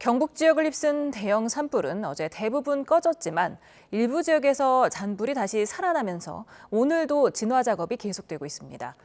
경북 지역을 휩쓴 대형 산불은 어제 대부분 꺼졌지만 일부 지역에서 잔불이 다시 살아나면서 오늘도 진화 작업이 계속되고 있습니다.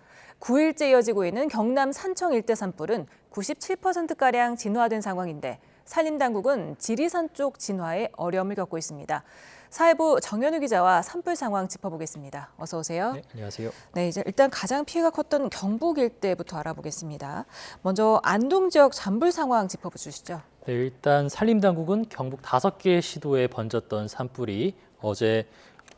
9일째 이어지고 있는 경남 산청 일대 산불은 97%가량 진화된 상황인데 산림당국은 지리산 쪽 진화에 어려움을 겪고 있습니다. 사회부 정현우 기자와 산불 상황 짚어보겠습니다. 어서 오세요. 네, 안녕하세요. 네, 이제 일단 가장 피해가 컸던 경북 일대부터 알아보겠습니다. 먼저 안동 지역 잔불 상황 짚어주시죠. 네, 일단 산림당국은 경북 5개의 시도에 번졌던 산불이 어제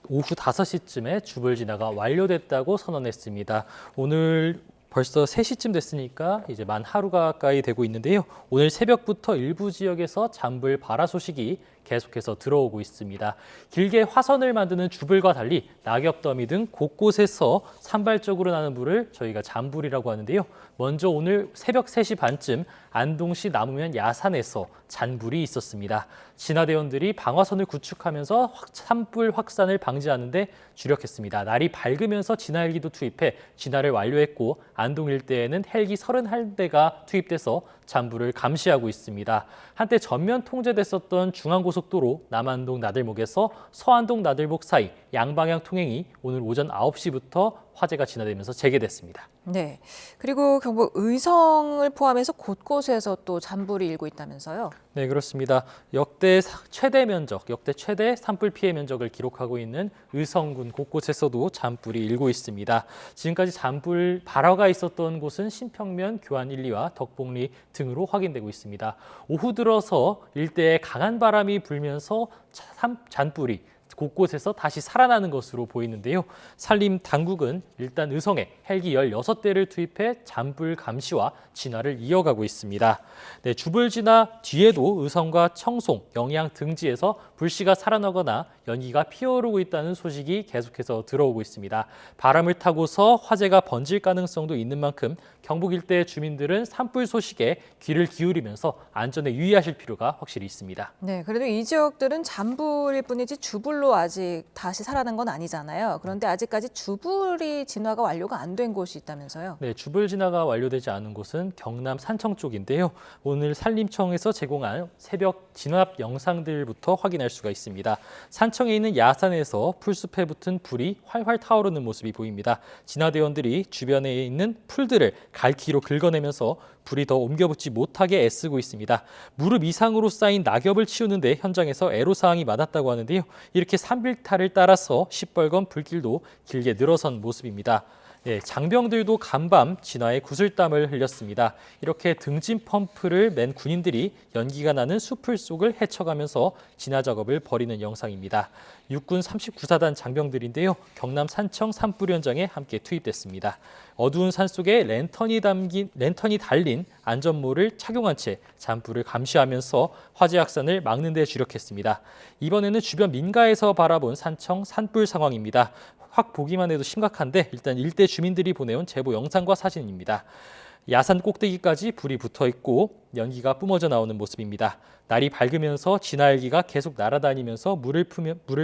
오후 5시쯤에 주불 진화가 완료됐다고 선언했습니다. 오늘 벌써 3시쯤 됐으니까 이제 만 하루가 가까이 되고 있는데요. 오늘 새벽부터 일부 지역에서 잔불 발화 소식이 계속해서 들어오고 있습니다. 길게 화선을 만드는 주불과 달리 낙엽 더미 등 곳곳에서 산발적으로 나는 불을 저희가 잔불이라고 하는데요. 먼저 오늘 새벽 3시 반쯤 안동시 남우면 야산에서 잔불이 있었습니다. 진화대원들이 방화선을 구축하면서 산불 확산을 방지하는 데 주력했습니다. 날이 밝으면서 진화 헬기도 투입해 진화를 완료했고 안동 일대에는 헬기 31대가 투입돼서 잔불을 감시하고 있습니다. 한때 전면 통제됐었던 중앙고속도로 남안동 나들목에서 서안동 나들목 사이 양방향 통행이 오늘 오전 9시부터 화재가 진화되면서 재개됐습니다. 네, 그리고 경북 의성을 포함해서 곳곳에서 또 잔불이 일고 있다면서요? 네, 그렇습니다. 역대 최대 산불 피해 면적을 기록하고 있는 의성군 곳곳에서도 잔불이 일고 있습니다. 지금까지 잔불 발화가 있었던 곳은 신평면, 교안 1, 2와 덕봉리 등으로 확인되고 있습니다. 오후 들어서 일대에 강한 바람이 불면서 잔불이 곳곳에서 다시 살아나는 것으로 보이는데요. 산림 당국은 일단 의성에 헬기 16대를 투입해 잔불 감시와 진화를 이어가고 있습니다. 네, 주불 진화 뒤에도 의성과 청송, 영양 등지에서 불씨가 살아나거나 연기가 피어오르고 있다는 소식이 계속해서 들어오고 있습니다. 바람을 타고서 화재가 번질 가능성도 있는 만큼 경북 일대 주민들은 산불 소식에 귀를 기울이면서 안전에 유의하실 필요가 확실히 있습니다. 네, 그래도 이 지역들은 잔불일 뿐이지 주불로 아직 다시 살아난 건 아니잖아요. 그런데 아직까지 주불이 진화가 완료가 안 된 곳이 있다면서요? 네, 주불 진화가 완료되지 않은 곳은 경남 산청 쪽인데요. 오늘 산림청에서 제공한 새벽 진화 영상들부터 확인할 수가 있습니다. 산청에 있는 야산에서 풀숲에 붙은 불이 활활 타오르는 모습이 보입니다. 진화대원들이 주변에 있는 풀들을 갈퀴로 긁어내면서 불이 더 옮겨붙지 못하게 애쓰고 있습니다. 무릎 이상으로 쌓인 낙엽을 치우는데 현장에서 애로사항이 많았다고 하는데요. 이렇게 산불탈을 따라서 시뻘건 불길도 길게 늘어선 모습입니다. 네, 장병들도 간밤 진화에 구슬땀을 흘렸습니다. 이렇게 등진 펌프를 맨 군인들이 연기가 나는 숲을 속을 헤쳐가면서 진화 작업을 벌이는 영상입니다. 육군 39사단 장병들인데요. 경남 산청 산불 현장에 함께 투입됐습니다. 어두운 산속에 랜턴이 달린 안전모를 착용한 채 잔불을 감시하면서 화재 확산을 막는 데 주력했습니다. 이번에는 주변 민가에서 바라본 산청 산불 상황입니다. 확 보기만 해도 심각한데 일단 일대 주민들이 보내온 제보 영상과 사진입니다. 야산 꼭대기까지 불이 붙어 있고 연기가 뿜어져 나오는 모습입니다. 날이 밝으면서 진화 헬기가 계속 날아다니면서 물을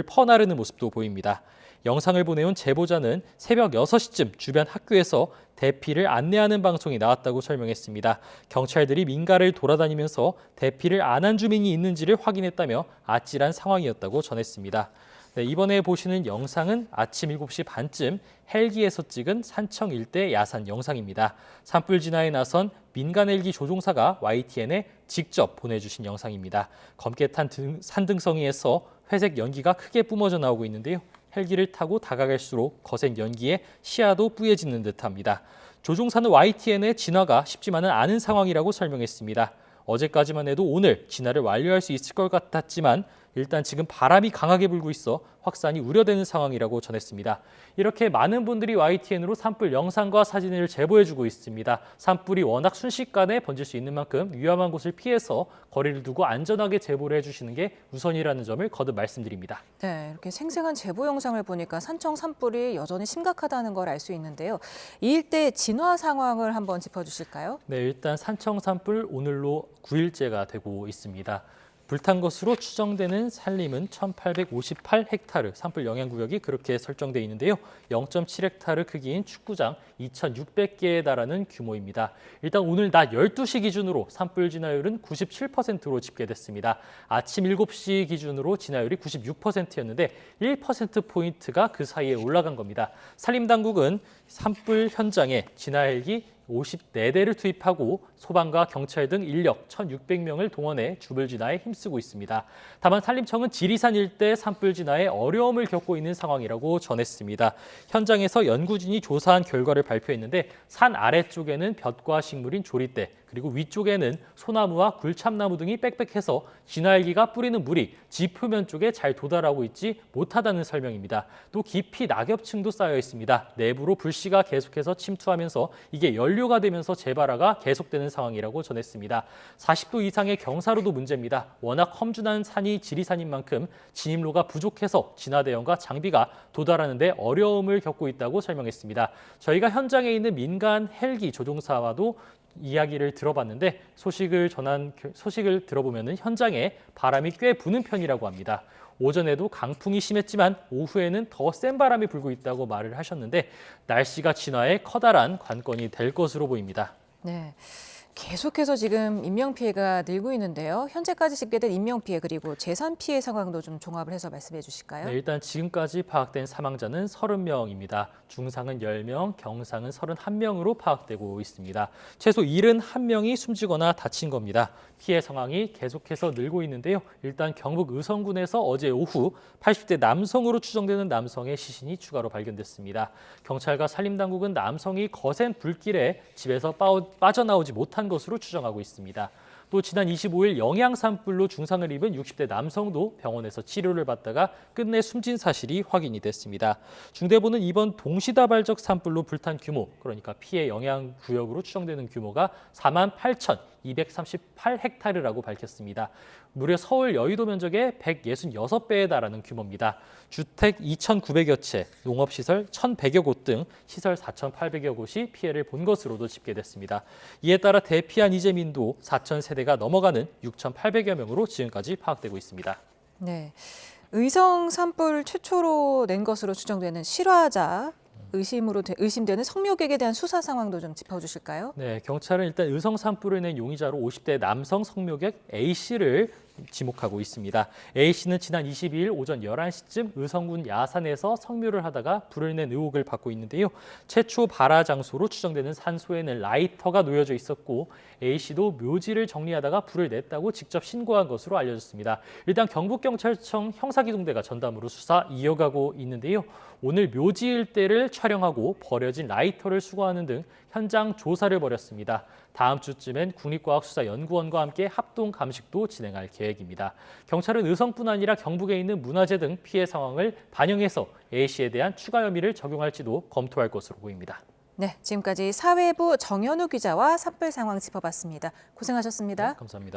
퍼나르는 모습도 보입니다. 영상을 보내온 제보자는 새벽 6시쯤 주변 학교에서 대피를 안내하는 방송이 나왔다고 설명했습니다. 경찰들이 민가를 돌아다니면서 대피를 안 한 주민이 있는지를 확인했다며 아찔한 상황이었다고 전했습니다. 네, 이번에 보시는 영상은 아침 7시 반쯤 헬기에서 찍은 산청 일대 야산 영상입니다. 산불 진화에 나선 민간 헬기 조종사가 YTN에 직접 보내주신 영상입니다. 검게 탄 산등성이에서 회색 연기가 크게 뿜어져 나오고 있는데요. 헬기를 타고 다가갈수록 거센 연기에 시야도 뿌얘지는 듯합니다. 조종사는 YTN의 진화가 쉽지만은 않은 상황이라고 설명했습니다. 어제까지만 해도 오늘 진화를 완료할 수 있을 것 같았지만 일단 지금 바람이 강하게 불고 있어 확산이 우려되는 상황이라고 전했습니다. 이렇게 많은 분들이 YTN으로 산불 영상과 사진을 제보해주고 있습니다. 산불이 워낙 순식간에 번질 수 있는 만큼 위험한 곳을 피해서 거리를 두고 안전하게 제보를 해주시는 게 우선이라는 점을 거듭 말씀드립니다. 네, 이렇게 생생한 제보 영상을 보니까 산청 산불이 여전히 심각하다는 걸 알 수 있는데요. 이 일대의 진화 상황을 한번 짚어주실까요? 네, 일단 산청 산불 오늘로 9일째가 되고 있습니다. 불탄 것으로 추정되는 산림은 1,858헥타르, 산불 영향구역이 그렇게 설정돼 있는데요. 0.7헥타르 크기인 축구장 2,600개에 달하는 규모입니다. 일단 오늘 낮 12시 기준으로 산불 진화율은 97%로 집계됐습니다. 아침 7시 기준으로 진화율이 96%였는데 1%포인트가 그 사이에 올라간 겁니다. 산림당국은 산불 현장에 진화헬기 54대를 투입하고 소방과 경찰 등 인력 1,600명을 동원해 주불 진화에 힘쓰고 있습니다. 다만 산림청은 지리산 일대 산불 진화에 어려움을 겪고 있는 상황이라고 전했습니다. 현장에서 연구진이 조사한 결과를 발표했는데 산 아래쪽에는 볕과 식물인 조리대, 그리고 위쪽에는 소나무와 굴참나무 등이 빽빽해서 진화헬기가 뿌리는 물이 지 표면 쪽에 잘 도달하고 있지 못하다는 설명입니다. 또 깊이 낙엽층도 쌓여 있습니다. 내부로 불씨가 계속해서 침투하면서 이게 연료가 되면서 재발화가 계속되는 상황이라고 전했습니다. 40도 이상의 경사로도 문제입니다. 워낙 험준한 산이 지리산인 만큼 진입로가 부족해서 진화대원과 장비가 도달하는 데 어려움을 겪고 있다고 설명했습니다. 저희가 현장에 있는 민간 헬기 조종사와도 이야기를 들어봤는데 소식을 들어보면 현장에 바람이 꽤 부는 편이라고 합니다. 오전에도 강풍이 심했지만 오후에는 더 센 바람이 불고 있다고 말을 하셨는데 날씨가 진화에 커다란 관건이 될 것으로 보입니다. 네. 계속해서 지금 인명피해가 늘고 있는데요. 현재까지 집계된 인명피해 그리고 재산피해 상황도 좀 종합을 해서 말씀해 주실까요? 네, 일단 지금까지 파악된 사망자는 30명입니다. 중상은 10명, 경상은 31명으로 파악되고 있습니다. 최소 71명이 숨지거나 다친 겁니다. 피해 상황이 계속해서 늘고 있는데요. 일단 경북 의성군에서 어제 오후 80대 남성으로 추정되는 남성의 시신이 추가로 발견됐습니다. 경찰과 산림당국은 남성이 거센 불길에 집에서 빠져나오지 못한 것으로 추정하고 있습니다. 또 지난 25일 영양 산불로 중상을 입은 60대 남성도 병원에서 치료를 받다가 끝내 숨진 사실이 확인이 됐습니다. 중대본은 이번 동시다발적 산불로 불탄 규모, 그러니까 피해 영향 구역으로 추정되는 규모가 48,238헥타르라고 밝혔습니다. 무려 서울 여의도 면적의 166배에 달하는 규모입니다. 주택 2,900여 채, 농업시설 1,100여 곳 등 시설 4,800여 곳이 피해를 본 것으로도 집계됐습니다. 이에 따라 대피한 이재민도 4,000세대가 넘어가는 6,800여 명으로 지금까지 파악되고 있습니다. 네. 의성 산불 최초로 낸 것으로 추정되는 실화자 의심되는 성묘객에 대한 수사 상황도 좀 짚어주실까요? 네, 경찰은 일단 의성 산불을 낸 용의자로 50대 남성 성묘객 A씨를 지목하고 있습니다. A씨는 지난 22일 오전 11시쯤 의성군 야산에서 성묘를 하다가 불을 낸 의혹을 받고 있는데요. 최초 발화 장소로 추정되는 산소에는 라이터가 놓여져 있었고 A씨도 묘지를 정리하다가 불을 냈다고 직접 신고한 것으로 알려졌습니다. 일단 경북경찰청 형사기동대가 전담으로 수사 이어가고 있는데요. 오늘 묘지 일대를 촬영하고 버려진 라이터를 수거하는 등 현장 조사를 벌였습니다. 다음 주쯤엔 국립과학수사연구원과 함께 합동 감식도 진행할 계획입니다. 경찰은 의성뿐 아니라 경북에 있는 문화재 등 피해 상황을 반영해서 A씨에 대한 추가 혐의를 적용할지도 검토할 것으로 보입니다. 네, 지금까지 사회부 정현우 기자와 산불 상황 짚어봤습니다. 고생하셨습니다. 네, 감사합니다.